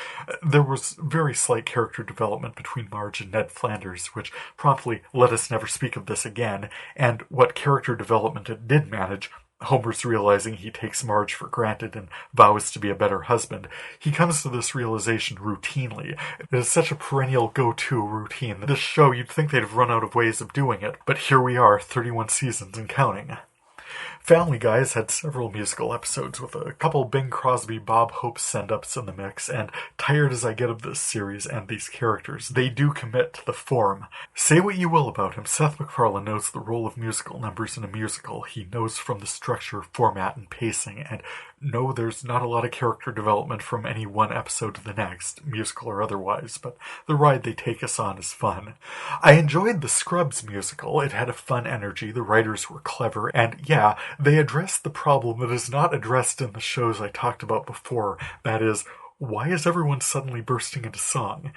There was very slight character development between Marge and Ned Flanders, which promptly let us never speak of this again, and what character development it did manage, Homer's realizing he takes Marge for granted and vows to be a better husband. He comes to this realization routinely. It is such a perennial go-to routine. This show, you'd think they'd have run out of ways of doing it, but here we are, 31 seasons and counting. Family Guy has had several musical episodes with a couple Bing Crosby, Bob Hope send-ups in the mix, and tired as I get of this series and these characters, they do commit to the form. Say what you will about him, Seth MacFarlane knows the role of musical numbers in a musical. He knows from the structure, format, and pacing, and no, there's not a lot of character development from any one episode to the next, musical or otherwise, but the ride they take us on is fun. I enjoyed the Scrubs musical. It had a fun energy, the writers were clever, and yeah, they addressed the problem that is not addressed in the shows I talked about before. That is, why is everyone suddenly bursting into song?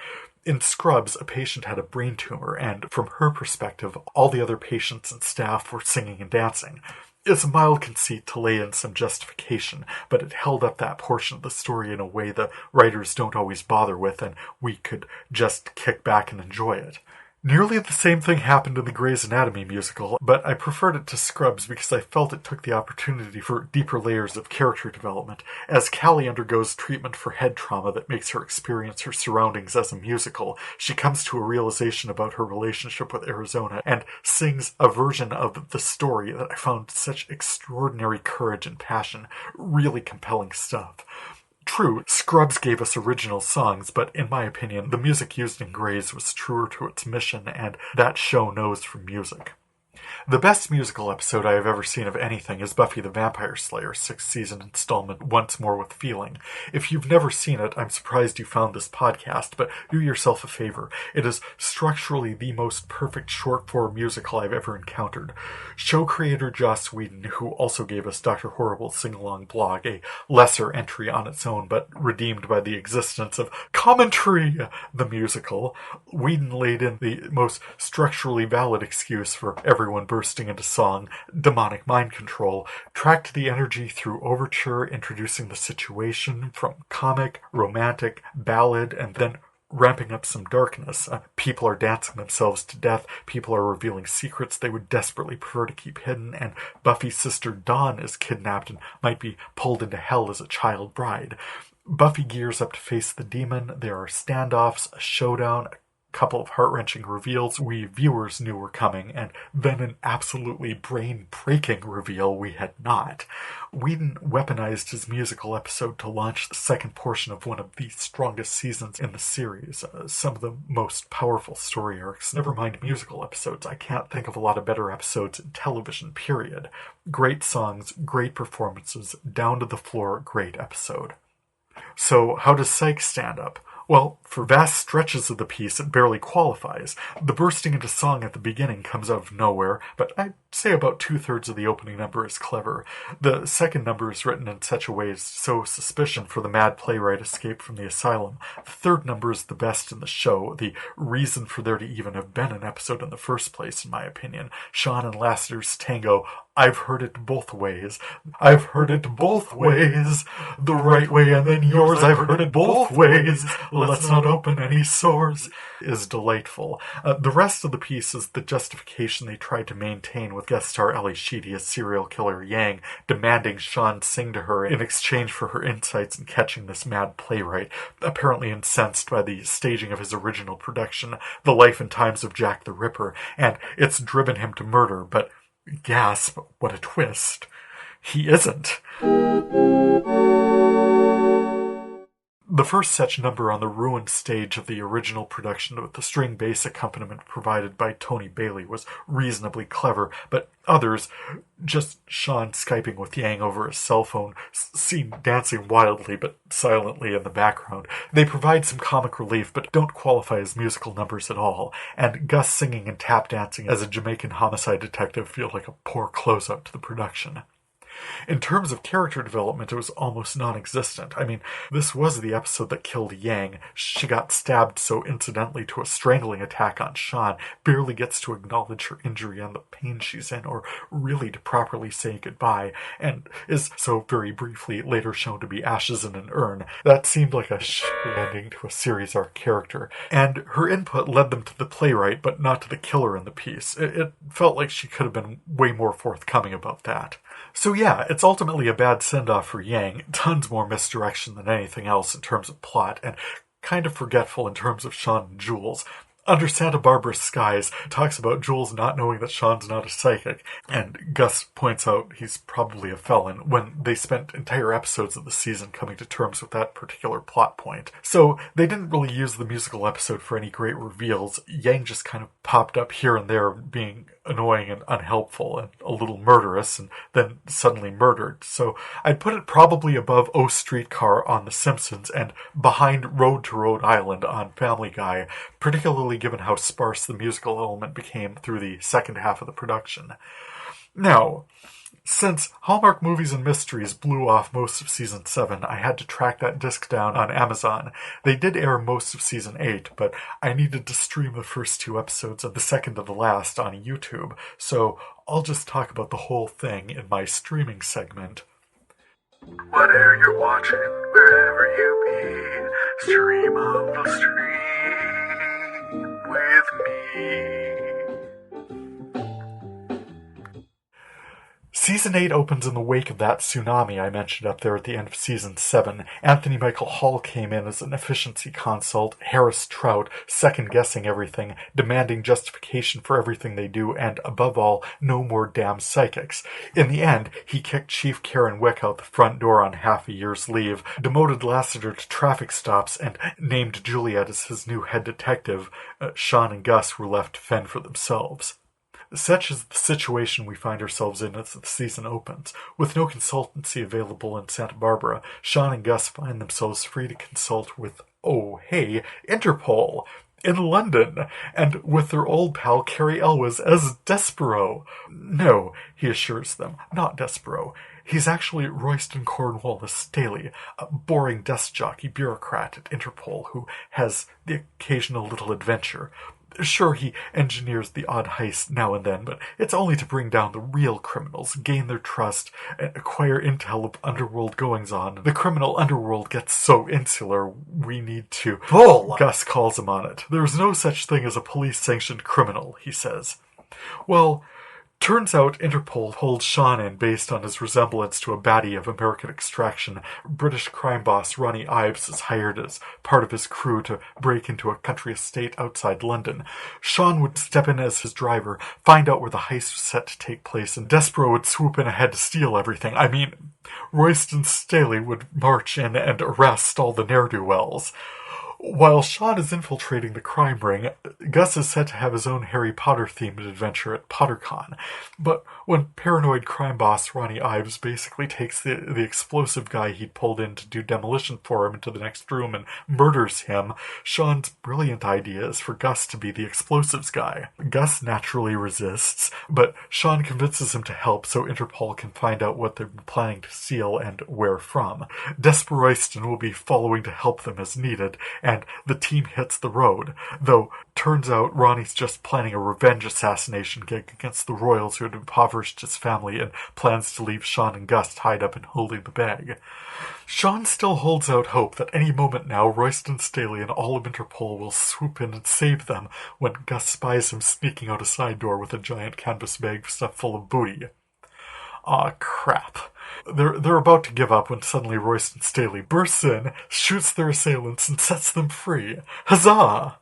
In Scrubs, a patient had a brain tumor, and from her perspective, all the other patients and staff were singing and dancing. It's a mild conceit to lay in some justification, but it held up that portion of the story in a way the writers don't always bother with, and we could just kick back and enjoy it. Nearly the same thing happened in the Grey's Anatomy musical, but I preferred it to Scrubs because I felt it took the opportunity for deeper layers of character development. As Callie undergoes treatment for head trauma that makes her experience her surroundings as a musical, she comes to a realization about her relationship with Arizona and sings a version of the story that I found such extraordinary courage and passion. Really compelling stuff. True, Scrubs gave us original songs, but in my opinion, the music used in Grey's was truer to its mission, and that show knows from music. The best musical episode I have ever seen of anything is Buffy the Vampire Slayer, 6th season installment, Once More with Feeling. If you've never seen it, I'm surprised you found this podcast, but do yourself a favor. It is structurally the most perfect short-form musical I've ever encountered. Show creator Joss Whedon, who also gave us Dr. Horrible's sing-along blog, a lesser entry on its own, but redeemed by the existence of Commentary, the musical, Whedon laid in the most structurally valid excuse for everyone bursting into song, demonic mind control, tracked the energy through overture, introducing the situation from comic, romantic, ballad, and then ramping up some darkness. People are dancing themselves to death, people are revealing secrets they would desperately prefer to keep hidden, and Buffy's sister Dawn is kidnapped and might be pulled into hell as a child bride. Buffy gears up to face the demon, there are standoffs, a showdown, a couple of heart-wrenching reveals we viewers knew were coming, and then an absolutely brain-breaking reveal we had not. Whedon weaponized his musical episode to launch the second portion of one of the strongest seasons in the series, some of the most powerful story arcs. Never mind musical episodes, I can't think of a lot of better episodes in television, period. Great songs, great performances, down-to-the-floor, great episode. So, how does Psych stand up? Well, for vast stretches of the piece, it barely qualifies. The bursting into song at the beginning comes out of nowhere, but I'd say about 2/3 of the opening number is clever. The second number is written in such a way as to sow suspicion for the mad playwright escaped from the asylum. The third number is the best in the show, the reason for there to even have been an episode in the first place, in my opinion. Sean and Lasseter's tango, I've heard it both ways. I've heard it both ways. The right way and then yours. I've heard it both ways. Let's not open any sores. Is delightful. The rest of the piece is the justification they tried to maintain with guest star Ellie Sheedy as serial killer Yang, demanding Sean sing to her in exchange for her insights in catching this mad playwright, apparently incensed by the staging of his original production, The Life and Times of Jack the Ripper, and it's driven him to murder, but gasp, what a The first such number on the ruined stage of the original production with the string bass accompaniment provided by Tony Bailey was reasonably clever, but others, just Sean Skyping with Yang over his cell phone, seen dancing wildly but silently in the background. They provide some comic relief but don't qualify as musical numbers at all, and Gus singing and tap dancing as a Jamaican homicide detective feel like a poor close-up to the production. In terms of character development, it was almost non-existent. I mean, this was the episode that killed Yang. She got stabbed so incidentally to a strangling attack on Sean, barely gets to acknowledge her injury and the pain she's in, or really to properly say goodbye, and is so very briefly later shown to be ashes in an urn. That seemed like a shitty ending to a series arc character, and her input led them to the playwright, but not to the killer in the piece. It felt like she could have been way more forthcoming about that. So yeah, it's ultimately a bad send-off for Yang, tons more misdirection than anything else in terms of plot, and kind of forgetful in terms of Sean and Jules. Under Santa Barbara Skies talks about Jules not knowing that Sean's not a psychic, and Gus points out he's probably a felon, when they spent entire episodes of the season coming to terms with that particular plot point. So they didn't really use the musical episode for any great reveals. Yang just kind of popped up here and there, being annoying and unhelpful and a little murderous, and then suddenly murdered. So I'd put it probably above O Streetcar on The Simpsons and behind Road to Rhode Island on Family Guy, particularly given how sparse the musical element became through the second half of the production. Now, since Hallmark Movies and Mysteries blew off most of Season 7, I had to track that disc down on Amazon. They did air most of Season 8, but I needed to stream the first 2 episodes of the second to the last on YouTube, so I'll just talk about the whole thing in my streaming segment. Whatever you're watching, wherever you be, stream of the stream with me. Season 8 opens in the wake of that tsunami I mentioned up there at the end of Season 7. Anthony Michael Hall came in as an efficiency consult, Harris Trout, second-guessing everything, demanding justification for everything they do, and, above all, no more damn psychics. In the end, he kicked Chief Karen Wick out the front door on half a year's leave, demoted Lassiter to traffic stops, and named Juliet as his new head detective. Sean and Gus were left to fend for themselves. Such is the situation we find ourselves in as the season opens. With no consultancy available in Santa Barbara, Sean and Gus find themselves free to consult with, oh hey, Interpol in London, and with their old pal Cary Elwes as Despero. No, he assures them, not Despero. He's actually Royston Cornwallis Staley, a boring desk jockey bureaucrat at Interpol who has the occasional little adventure. Sure, he engineers the odd heist now and then, but it's only to bring down the real criminals, gain their trust, and acquire intel of underworld goings-on. The criminal underworld gets so insular, we need to... Bull! Gus calls him on it. There's no such thing as a police-sanctioned criminal, he says. Well, turns out Interpol holds Sean in based on his resemblance to a baddie of American extraction. British crime boss Ronnie Ives is hired as part of his crew to break into a country estate outside London. Sean would step in as his driver, find out where the heist was set to take place, and Despero would swoop in ahead to steal everything. I mean, Royston Staley would march in and arrest all the ne'er-do-wells. While Sean is infiltrating the crime ring, Gus is set to have his own Harry Potter-themed adventure at PotterCon. But when paranoid crime boss Ronnie Ives basically takes the explosive guy he'd pulled in to do demolition for him into the next room and murders him, Sean's brilliant idea is for Gus to be the explosives guy. Gus naturally resists, but Sean convinces him to help so Interpol can find out what they're planning to steal and where from. Desperoyston will be following to help them as needed, and the team hits the road, though turns out Ronnie's just planning a revenge assassination gig against the royals who had impoverished his family and plans to leave Sean and Gus tied up and holding the bag. Sean still holds out hope that any moment now Royston Staley and all of Interpol will swoop in and save them when Gus spies him sneaking out a side door with a giant canvas bag stuffed full of booty. Aw, crap. They're about to give up when suddenly Royston Staley bursts in, shoots their assailants, and sets them free. Huzzah!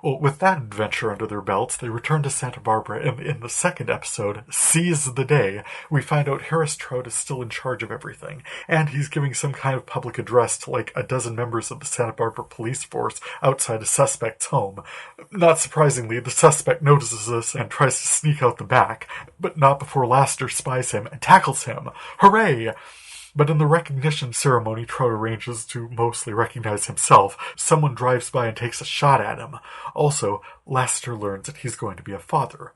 Well, with that adventure under their belts, they return to Santa Barbara, and in the second episode, Seize the Day, we find out Harris Trout is still in charge of everything, and he's giving some kind of public address to like a dozen members of the Santa Barbara police force outside a suspect's home. Not surprisingly, the suspect notices this and tries to sneak out the back, but not before Lassiter spies him and tackles him. Hooray! But in the recognition ceremony Trout arranges to mostly recognize himself, someone drives by and takes a shot at him. Also, Lassiter learns that he's going to be a father.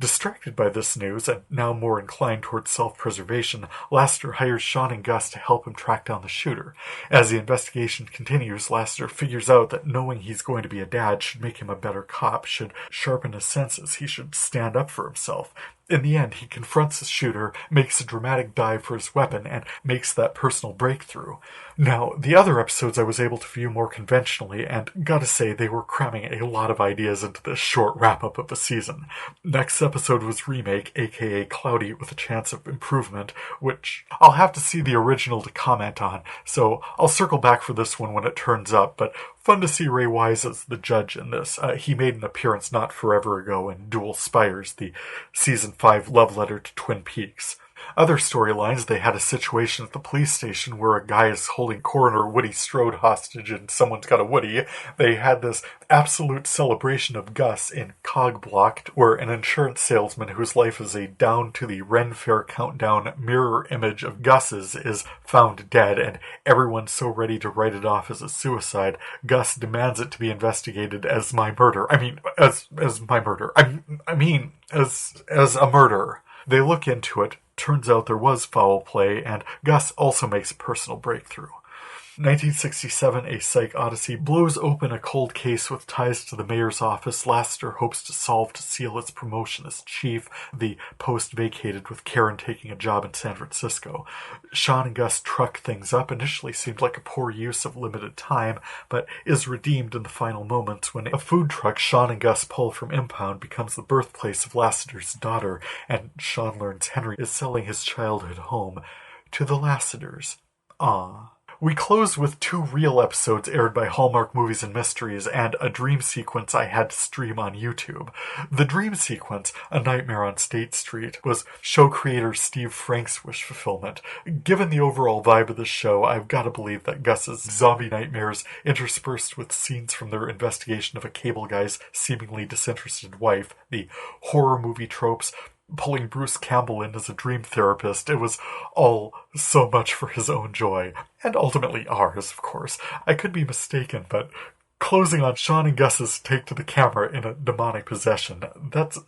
Distracted by this news, and now more inclined towards self-preservation, Lassiter hires Sean and Gus to help him track down the shooter. As the investigation continues, Lassiter figures out that knowing he's going to be a dad should make him a better cop, should sharpen his senses, he should stand up for himself. In the end, he confronts the shooter, makes a dramatic dive for his weapon, and makes that personal breakthrough. Now, the other episodes I was able to view more conventionally, and gotta say, they were cramming a lot of ideas into this short wrap-up of a season. Next episode was Remake, aka Cloudy with a Chance of Improvement, which I'll have to see the original to comment on, so I'll circle back for this one when it turns up, but fun to see Ray Wise as the judge in this. He made an appearance not forever ago in Dual Spires, the Season 5 love letter to Twin Peaks. Other storylines, they had a situation at the police station where a guy is holding coroner Woody Strode hostage and someone's got a Woody. They had this absolute celebration of Gus in Cog Blocked, where an insurance salesman whose life is a down to the Ren Fair countdown mirror image of Gus's is found dead, and everyone's so ready to write it off as a suicide, Gus demands it to be investigated as my murder. As my murder. As a murder. They look into it. Turns out there was foul play, and Gus also makes a personal breakthrough. 1967, A Psych Odyssey blows open a cold case with ties to the mayor's office Lassiter hopes to solve to seal its promotion as chief, the post vacated with Karen taking a job in San Francisco. Sean and Gus truck things up. Initially seemed like a poor use of limited time, but is redeemed in the final moments when a food truck Sean and Gus pull from impound becomes the birthplace of Lassiter's daughter, and Sean learns Henry is selling his childhood home to the Lassiters. Ah. We close with 2 real episodes aired by Hallmark Movies and Mysteries and a dream sequence I had to stream on YouTube. The dream sequence, A Nightmare on State Street, was show creator Steve Frank's wish fulfillment. Given the overall vibe of the show, I've got to believe that Gus's zombie nightmares, interspersed with scenes from their investigation of a cable guy's seemingly disinterested wife, the horror movie tropes, pulling Bruce Campbell in as a dream therapist, it was all so much for his own joy. And ultimately ours, of course. I could be mistaken, but closing on Sean and Gus's take to the camera in a demonic possession,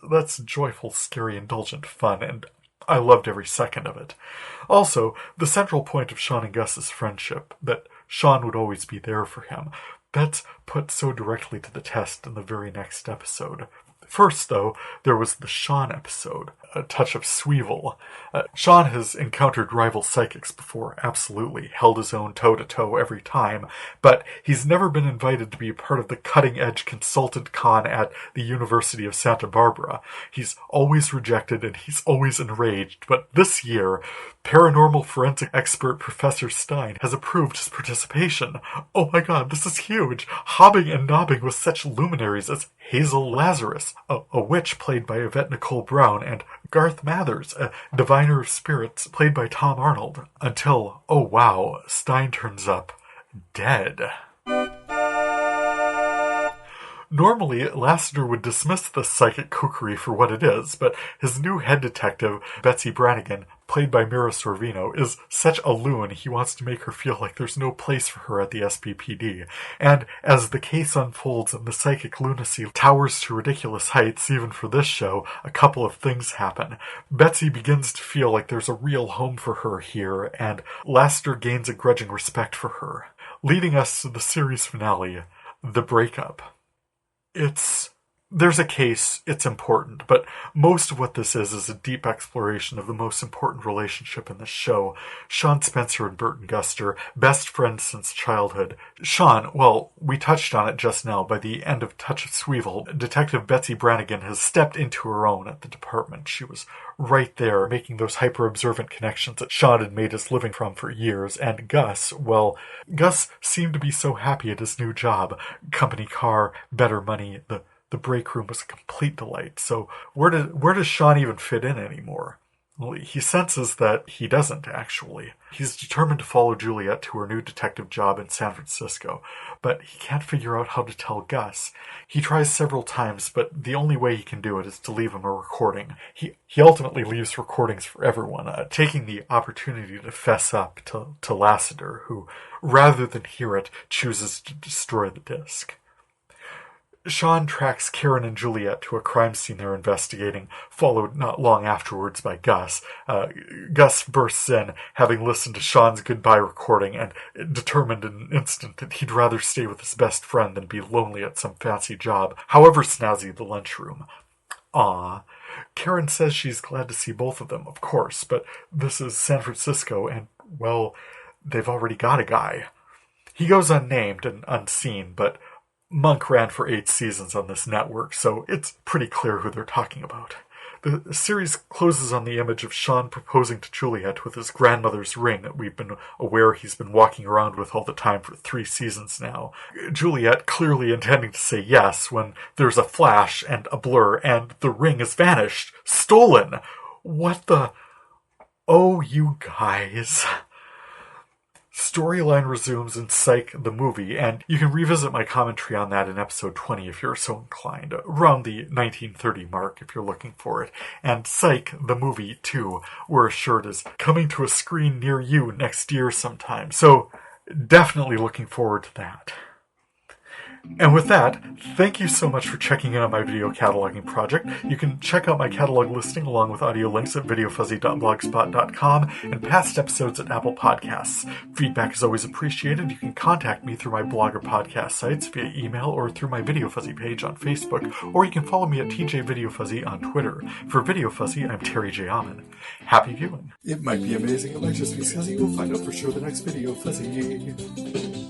that's joyful, scary, indulgent fun, and I loved every second of it. Also, the central point of Sean and Gus's friendship, that Sean would always be there for him, that's put so directly to the test in the very next episode. First, though, there was the Sean episode, A Touch of Sweevil. Sean has encountered rival psychics before, absolutely, held his own toe-to-toe every time, but he's never been invited to be a part of the cutting-edge consultant con at the University of Santa Barbara. He's always rejected and he's always enraged, but this year, paranormal forensic expert Professor Stein has approved his participation. Oh my god, this is huge! Hobbing and nobbing with such luminaries as Hazel Lazarus, a witch played by Yvette Nicole Brown, and Garth Mathers, a diviner of spirits played by Tom Arnold, until, oh wow, Stein turns up dead. Normally, Lassiter would dismiss this psychic cookery for what it is, but his new head detective, Betsy Brannigan, played by Mira Sorvino, is such a loon he wants to make her feel like there's no place for her at the SPPD. And as the case unfolds and the psychic lunacy towers to ridiculous heights, even for this show, a couple of things happen. Betsy begins to feel like there's a real home for her here, and Lassiter gains a grudging respect for her. Leading us to the series finale, the breakup. It's there's a case, it's important, but most of what this is a deep exploration of the most important relationship in the show. Sean Spencer and Burton Guster, best friends since childhood. Sean, well, we touched on it just now. By the end of Touch of Sweevil, Detective Betsy Brannigan has stepped into her own at the department. She was right there, making those hyper-observant connections that Sean had made his living from for years. And Gus, well, Gus seemed to be so happy at his new job. Company car, better money, the break room was a complete delight. So where does Sean even fit in anymore? Well, he senses that he doesn't, actually. He's determined to follow Juliet to her new detective job in San Francisco, but he can't figure out how to tell Gus. He tries several times, but the only way he can do it is to leave him a recording. He ultimately leaves recordings for everyone, taking the opportunity to fess up to Lassiter, who, rather than hear it, chooses to destroy the disc. Sean tracks Karen and Juliet to a crime scene they're investigating, followed not long afterwards by Gus. Gus bursts in, having listened to Sean's goodbye recording, and determined in an instant that he'd rather stay with his best friend than be lonely at some fancy job, however snazzy the lunchroom. Karen says she's glad to see both of them, of course, but this is San Francisco, and, well, they've already got a guy. He goes unnamed and unseen, but Monk ran for 8 seasons on this network, so it's pretty clear who they're talking about. The series closes on the image of Sean proposing to Juliet with his grandmother's ring that we've been aware he's been walking around with all the time for 3 seasons now. Juliet clearly intending to say yes when there's a flash and a blur and the ring has vanished. Stolen! What the... Oh, you guys... Storyline resumes in Psych, the movie, and you can revisit my commentary on that in episode 20 if you're so inclined, around the 1930 mark if you're looking for it. And Psych, the movie, too, we're assured is coming to a screen near you next year sometime, so definitely looking forward to that. And with that, thank you so much for checking in on my video cataloging project. You can check out my catalog listing along with audio links at videofuzzy.blogspot.com and past episodes at Apple Podcasts. Feedback is always appreciated. You can contact me through my blog or podcast sites via email or through my VideoFuzzy page on Facebook, or you can follow me at TJVideoFuzzy on Twitter. For VideoFuzzy, I'm Terry J. Aman. Happy viewing. It might be amazing, it might just be scuzzy. We'll find out for sure the next video, Fuzzy.